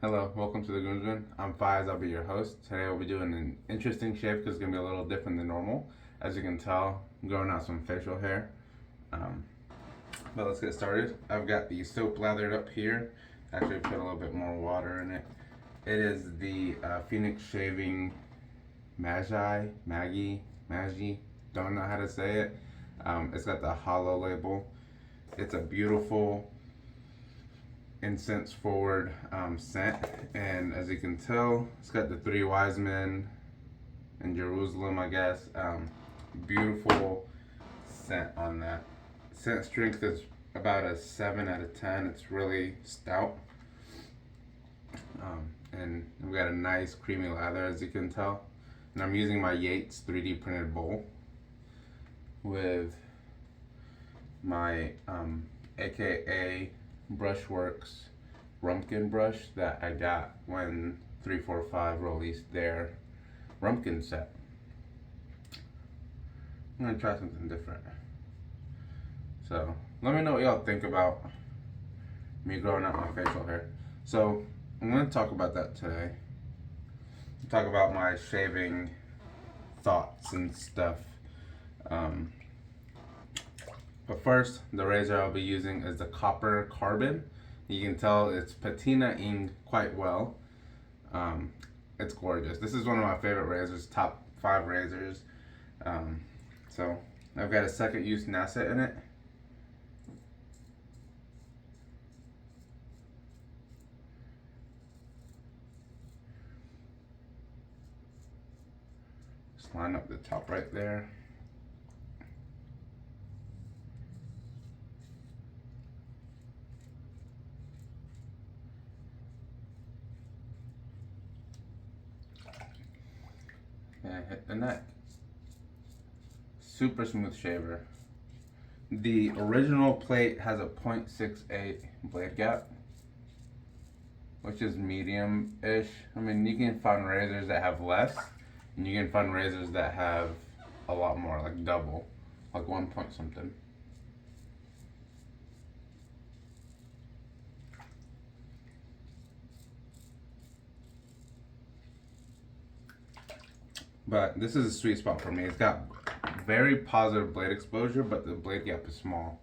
Hello, welcome to the Groomsman. I'm Fayiz, I'll be your host. Today we'll be doing an interesting shave because it's going to be a little different than normal. As you can tell, I'm growing out some facial hair. Um, but let's get started. I've got the soap lathered up here. Actually, put a little bit more water in it. It is the Phoenix Shaving Magi, don't know how to say it. It's got the hollow label. It's a beautiful incense forward scent, and as you can tell, it's got the three wise men in Jerusalem, I guess. Beautiful scent on that. Scent strength is about a 7 out of 10. It's really stout, and we've got a nice creamy lather, as you can tell. And I'm using my Yates 3D printed bowl with my AKA Brushworks Rumpkin brush that I got when 345 released their Rumpkin set. I'm gonna try something different. So let me know what y'all think about me growing out my facial hair. So I'm gonna talk about that today. Talk about my shaving thoughts and stuff. But first, the razor I'll be using is the Copper Carbon. You can tell it's patinaing quite well. It's gorgeous. This is one of my favorite razors, top 5 razors. So I've got a second use NASA in it. Just line up the top right there. And hit the neck. Super smooth shaver. The original plate has a 0.68 blade gap, which is medium-ish. I mean, you can find razors that have less, and you can find razors that have a lot more, like double, like 1 point something. But this is a sweet spot for me. It's got very positive blade exposure, but the blade gap is small.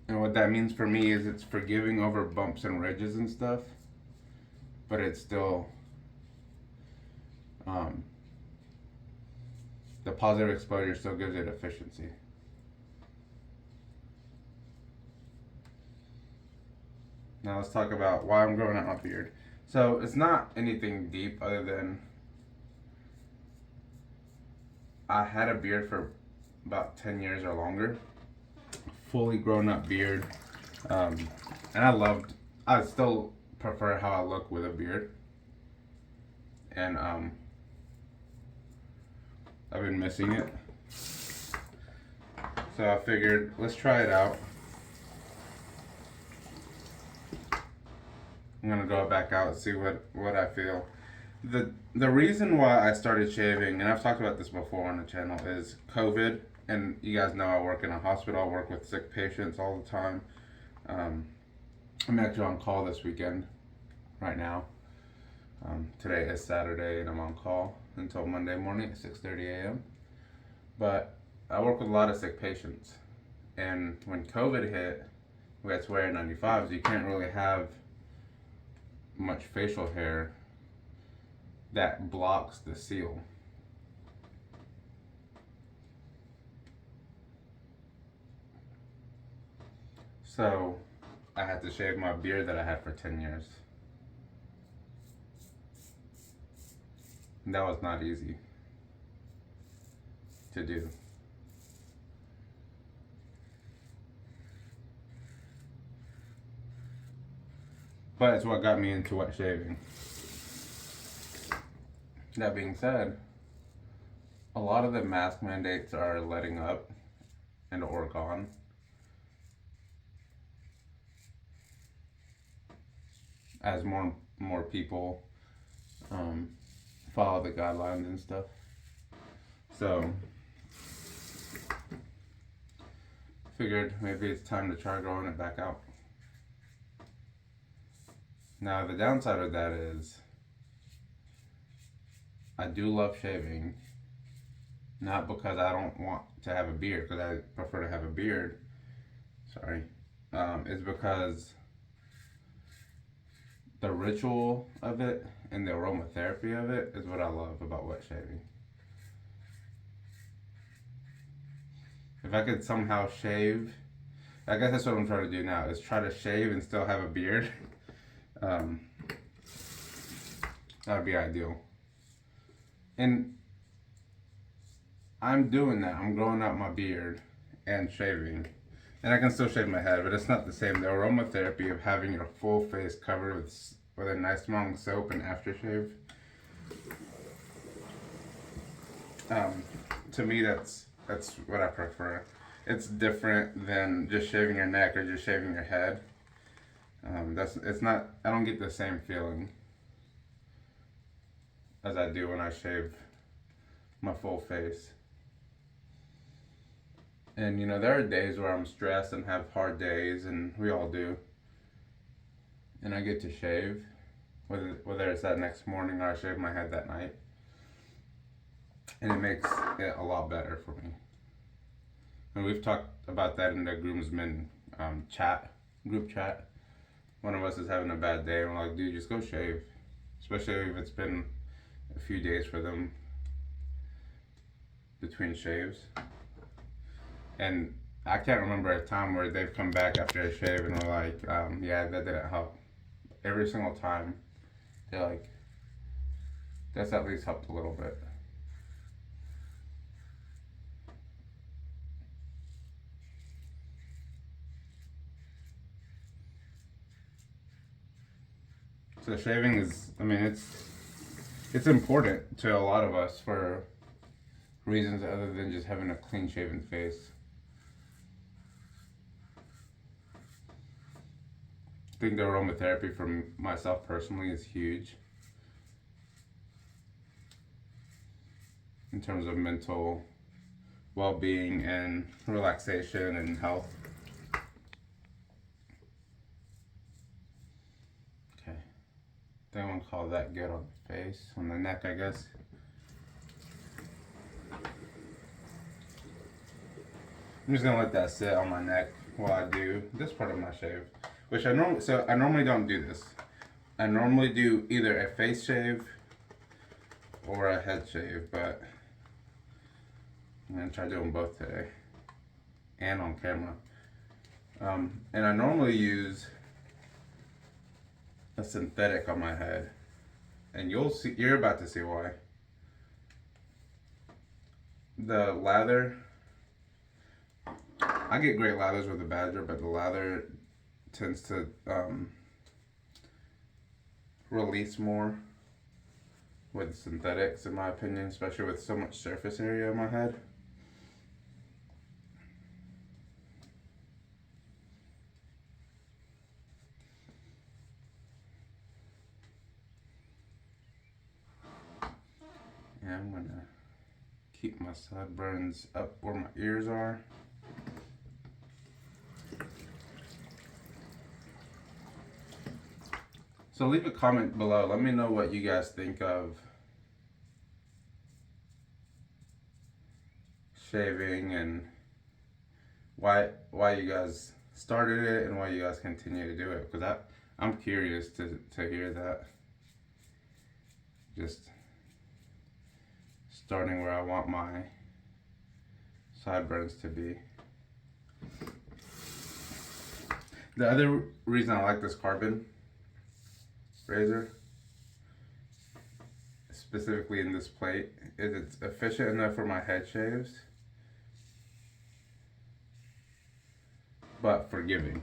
And what that means for me is it's forgiving over bumps and ridges and stuff, but it's still, the positive exposure still gives it efficiency. Now let's talk about why I'm growing out my beard. So it's not anything deep other than I had a beard for about 10 years or longer. Fully grown up beard. And I still prefer how I look with a beard. And I've been missing it. So I figured, let's try it out. I'm gonna go back out and see what I feel. The reason why I started shaving, and I've talked about this before on the channel, is COVID. And you guys know I work in a hospital. I work with sick patients all the time. I'm actually on call this weekend, right now. Today is Saturday, and I'm on call until Monday morning at 6:30 a.m. But I work with a lot of sick patients, and when COVID hit, we had to wear N95s. You can't really have much facial hair that blocks the seal. So I had to shave my beard that I had for 10 years. And that was not easy to do. But it's what got me into wet shaving. That being said, a lot of the mask mandates are letting up in Oregon. As more people follow the guidelines and stuff. So figured maybe it's time to try growing it back out. Now, the downside of that is I do love shaving, not because I don't want to have a beard, because I prefer to have a beard. Sorry. It's because the ritual of it and the aromatherapy of it is what I love about wet shaving. If I could somehow shave, I guess that's what I'm trying to do now, is try to shave and still have a beard. That would be ideal. And I'm doing that. I'm growing out my beard and shaving. And I can still shave my head, but it's not the same. The aromatherapy of having your full face covered with a nice long soap and aftershave. To me, that's what I prefer. It's different than just shaving your neck or just shaving your head. It's not. I don't get the same feeling as I do when I shave my full face. And you know, there are days where I'm stressed and have hard days, and we all do. And I get to shave, whether it's that next morning or I shave my head that night. And it makes it a lot better for me. And we've talked about that in the groomsmen group chat. One of us is having a bad day, and we're like, dude, just go shave. Especially if it's been a few days for them between shaves. And I can't remember a time where they've come back after a shave and we're like, yeah, that didn't help. Every single time, they're like, that's at least helped a little bit. So shaving is, I mean, it's important to a lot of us for reasons other than just having a clean shaven face. I think the aromatherapy for myself personally is huge in terms of mental well-being and relaxation and health. Okay, I think I'm gonna call that good on the face, on the neck, I guess. I'm just gonna let that sit on my neck while I do this part of my shave. Which I normally don't do this. I normally do either a face shave or a head shave, but I'm gonna try doing both today and on camera. And I normally use a synthetic on my head, and you're about to see why. The lather, I get great lathers with the Badger, but the lather tends to release more with synthetics, in my opinion, especially with so much surface area on my head. Yeah, I'm gonna keep my sideburns up where my ears are. So leave a comment below. Let me know what you guys think of shaving and why you guys started it and why you guys continue to do it. Because I'm curious to hear that. Just starting where I want my sideburns to be. The other reason I like this carbon razor, specifically in this plate, is it's efficient enough for my head shaves, but forgiving.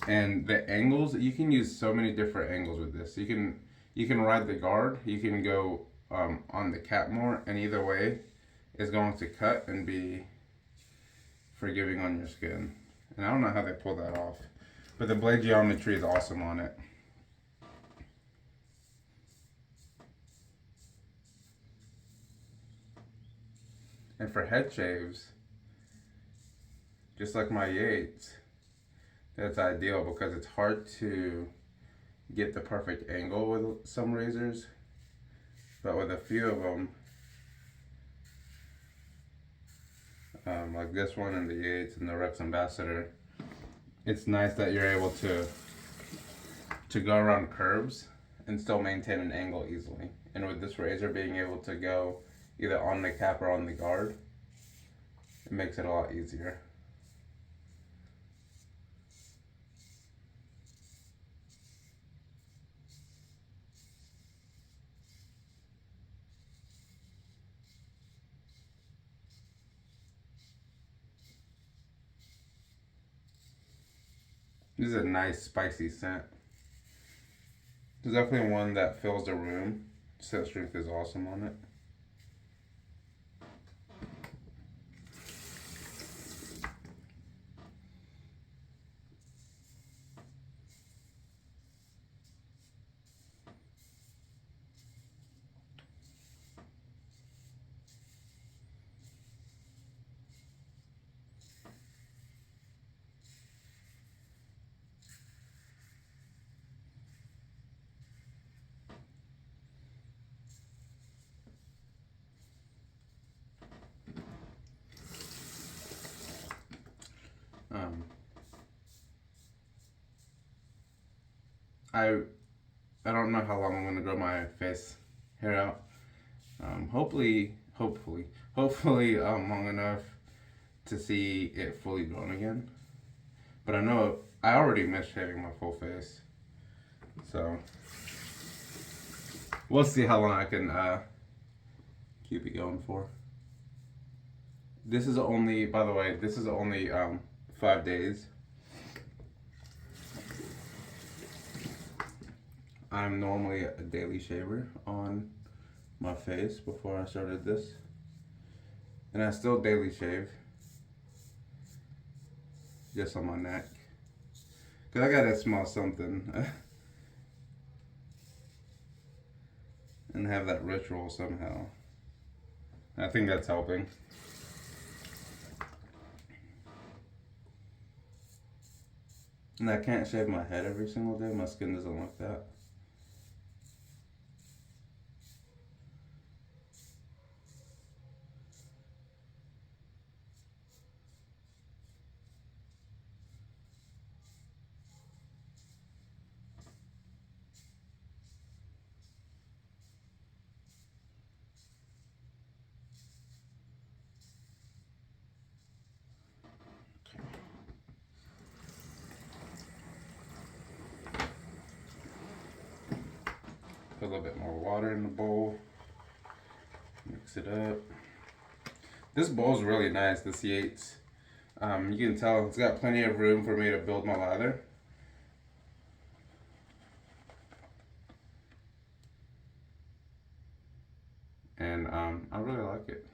And the angles, you can use so many different angles with this. You can ride the guard, you can go on the cap more, and either way is going to cut and be forgiving on your skin. And I don't know how they pull that off, but the blade geometry is awesome on it. And for head shaves, just like my Yates, that's ideal because it's hard to get the perfect angle with some razors, but with a few of them, like this one and the Yates and the Rex Ambassador, it's nice that you're able to go around curves and still maintain an angle easily. And with this razor being able to go either on the cap or on the guard, it makes it a lot easier. This is a nice spicy scent. There's definitely one that fills the room. Scent strength is awesome on it. Um, I I don't know how long I'm gonna grow my face hair out. Hopefully, long enough to see it fully grown again. But I know I already miss shaving my full face, so we'll see how long I can keep it going for. This is only, by the way, 5 days. I'm normally a daily shaver on my face before I started this, and I still daily shave just on my neck because I gotta smell something and have that ritual somehow. I think that's helping. And I can't shave my head every single day. My skin doesn't like that. Put a little bit more water in the bowl. Mix it up. This bowl's really nice, this Yates. You can tell it's got plenty of room for me to build my lather. And I really like it.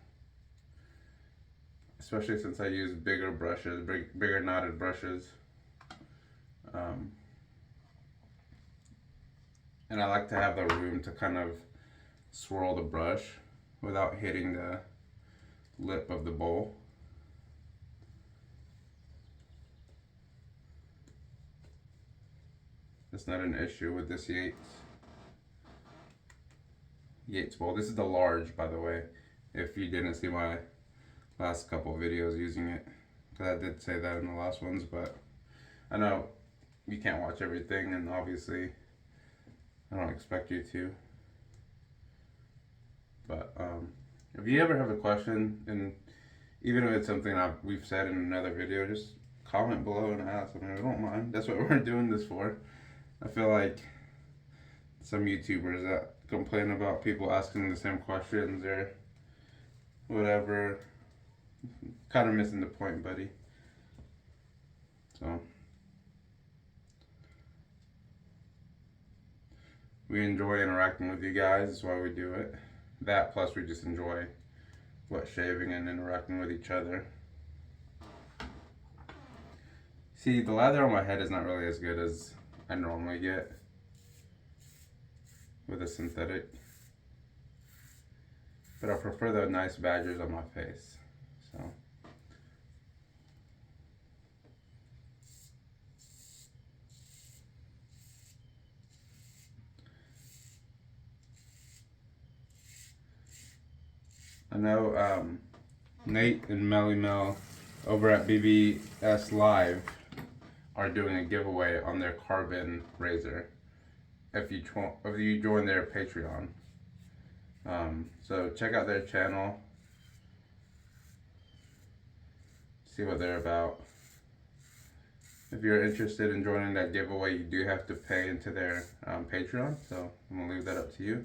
Especially since I use bigger brushes, bigger knotted brushes. And I like to have the room to kind of swirl the brush without hitting the lip of the bowl. That's not an issue with this Yates bowl. This is the large, by the way, if you didn't see my last couple of videos using it, because I did say that in the last ones, but I know you can't watch everything, and obviously I don't expect you to. But if you ever have a question, and even if it's something we've said in another video, just comment below and ask. I mean, I don't mind. That's what we're doing this for. I feel like some YouTubers that complain about people asking the same questions or whatever, kind of missing the point, buddy. So we enjoy interacting with you guys. That's why we do it. That plus we just enjoy shaving and interacting with each other. See, the lather on my head is not really as good as I normally get with a synthetic, but I prefer the nice badgers on my face. So know Nate and Melly Mel over at BBS Live are doing a giveaway on their carbon razor if you join their Patreon. So check out their channel, see what they're about. If you're interested in joining that giveaway, you do have to pay into their Patreon, so I'm going to leave that up to you.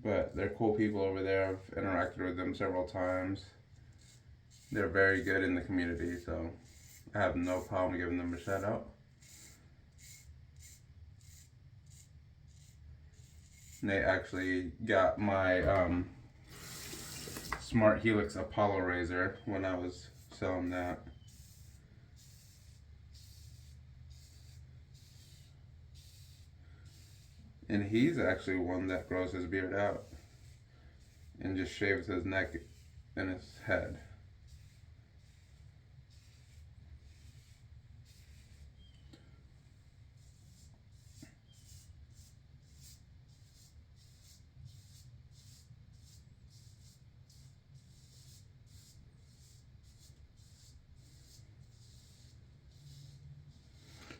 But they're cool people over there. I've interacted with them several times. They're very good in the community, so I have no problem giving them a shout out. And they actually got my Smart Helix Apollo razor when I was selling that. And he's actually one that grows his beard out and just shaves his neck and his head.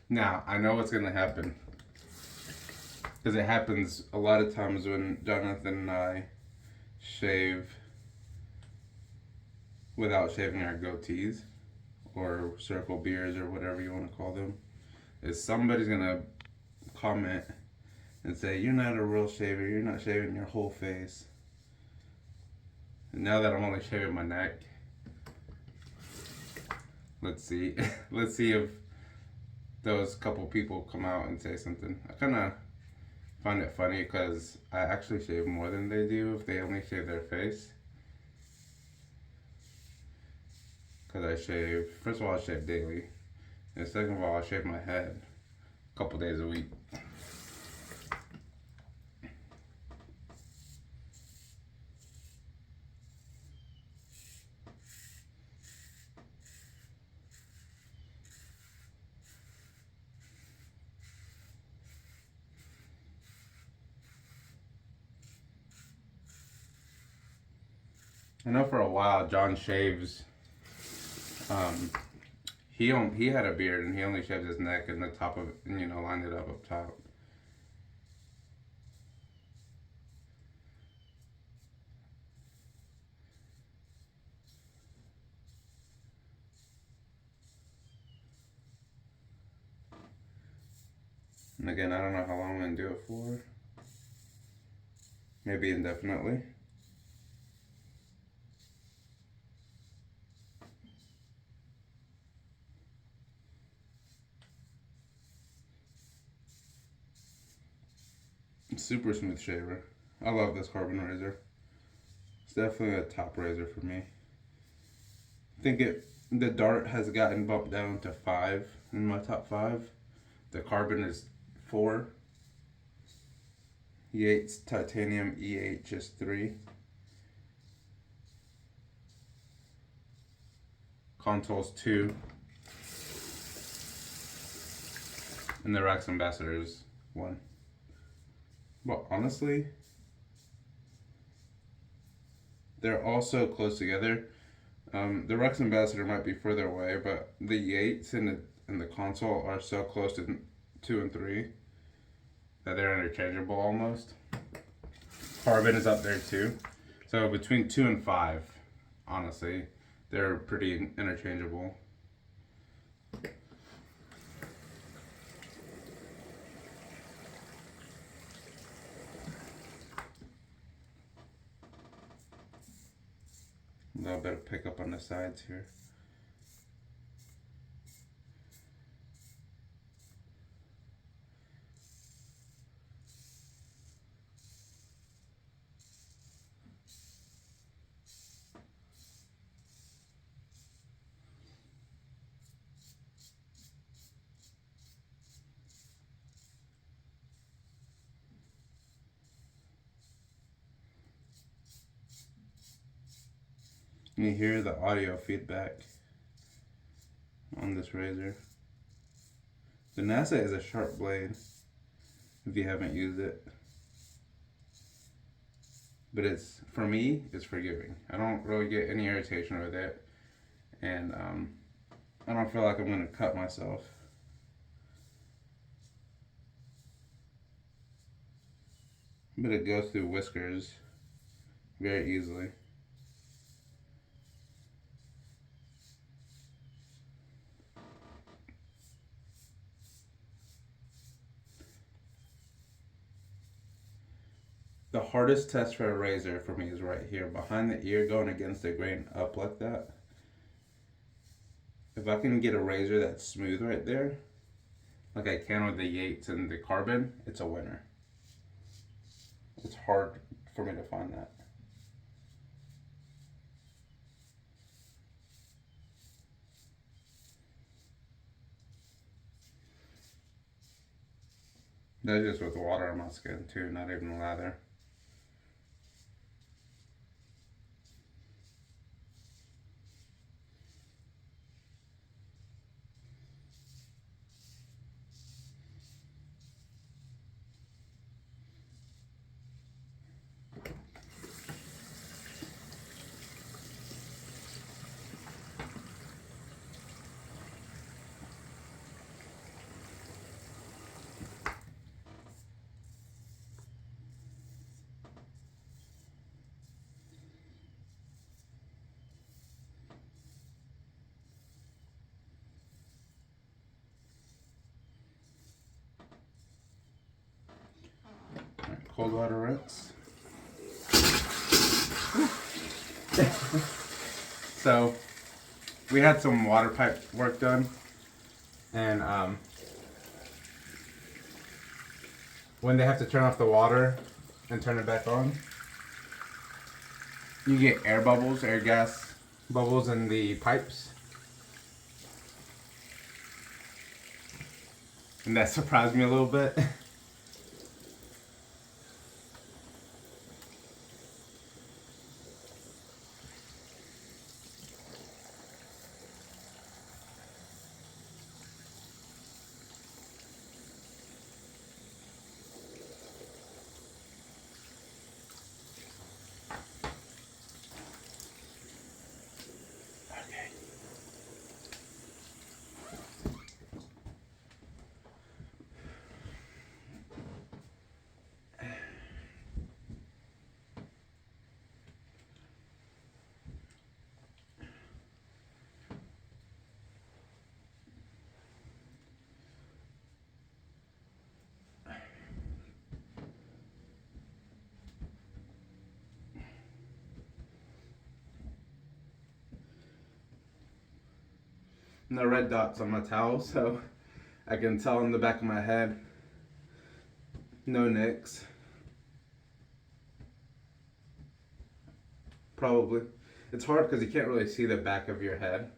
Now, I know what's going to happen. Because it happens a lot of times when Jonathan and I shave without shaving our goatees or circle beards or whatever you want to call them. Is somebody's going to comment and say, "You're not a real shaver, you're not shaving your whole face." And now that I'm only shaving my neck, let's see. Let's see if those couple people come out and say something. I kind of find it funny because I actually shave more than they do if they only shave their face. Because I shave, first of all, I shave daily. And second of all, I shave my head a couple days a week. I know for a while John shaves. He had a beard and he only shaved his neck and the top of it, and lined it up top. And again, I don't know how long I'm gonna do it for. Maybe indefinitely. Super smooth shaver. I love this carbon razor. It's definitely a top razor for me. I think the Dart has gotten bumped down to 5 in my top 5. The carbon is 4. Yates Titanium EH is 3. Console's 2. And the Rex Ambassador is 1. But honestly, they're all so close together. The Rex Ambassador might be further away, but the Yates and the Console are so close to 2 and 3 that they're interchangeable almost. Carbon is up there too. So between 2 and 5, honestly, they're pretty interchangeable. A little bit of pickup on the sides here. You hear the audio feedback on this razor. The NASA is a sharp blade if you haven't used it. but it's, for me, it's forgiving. I don't really get any irritation with it, and I don't feel like I'm gonna cut myself. But it goes through whiskers very easily. The hardest test for a razor for me is right here, behind the ear, going against the grain up like that. If I can get a razor that's smooth right there, like I can with the Yates and the Carbon, it's a winner. It's hard for me to find that. That's just with water on my skin too, not even lather. Right, cold water rinse. So we had some water pipe work done, and when they have to turn off the water and turn it back on, you get air bubbles, air gas bubbles in the pipes. And that surprised me a little bit. No red dots on my towel, so I can tell in the back of my head. No nicks. Probably. It's hard because you can't really see the back of your head.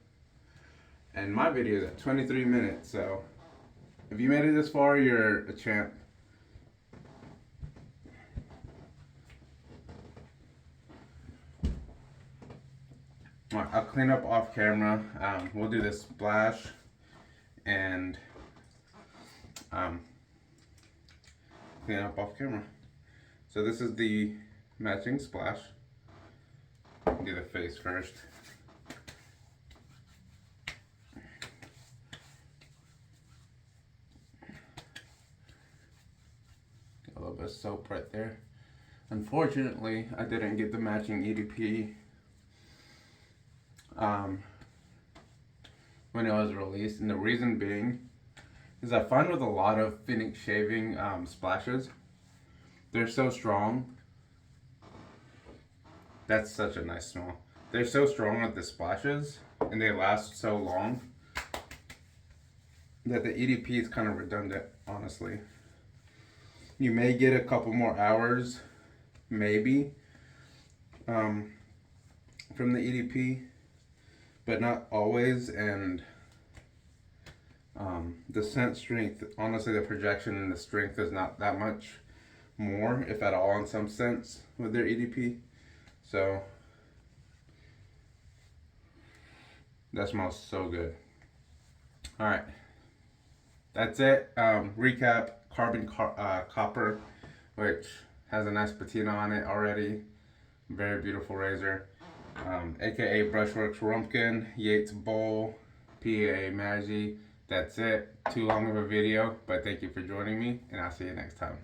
And my video is at 23 minutes, so if you made it this far, you're a champ. Alright, I'll clean up off camera. We'll do this splash and clean up off camera. So this is the matching splash. Do the face first. A little bit of soap right there. Unfortunately, I didn't get the matching EDP when it was released, and the reason being is I find with a lot of Phoenix shaving splashes, they're so strong. That's such a nice smell. They're so strong with the splashes, and they last so long, that the EDP is kind of redundant, honestly. You may get a couple more hours, maybe, from the EDP, but not always. And the scent strength, honestly, the projection and the strength is not that much more, if at all, in some sense, with their EDP. So that smells so good. All right, that's it. Recap: carbon copper, which has a nice patina on it already. Very beautiful razor. AKA Brushworks Rumpkin, Yates Bowl, PA Magi. That's it. Too long of a video, but thank you for joining me, and I'll see you next time.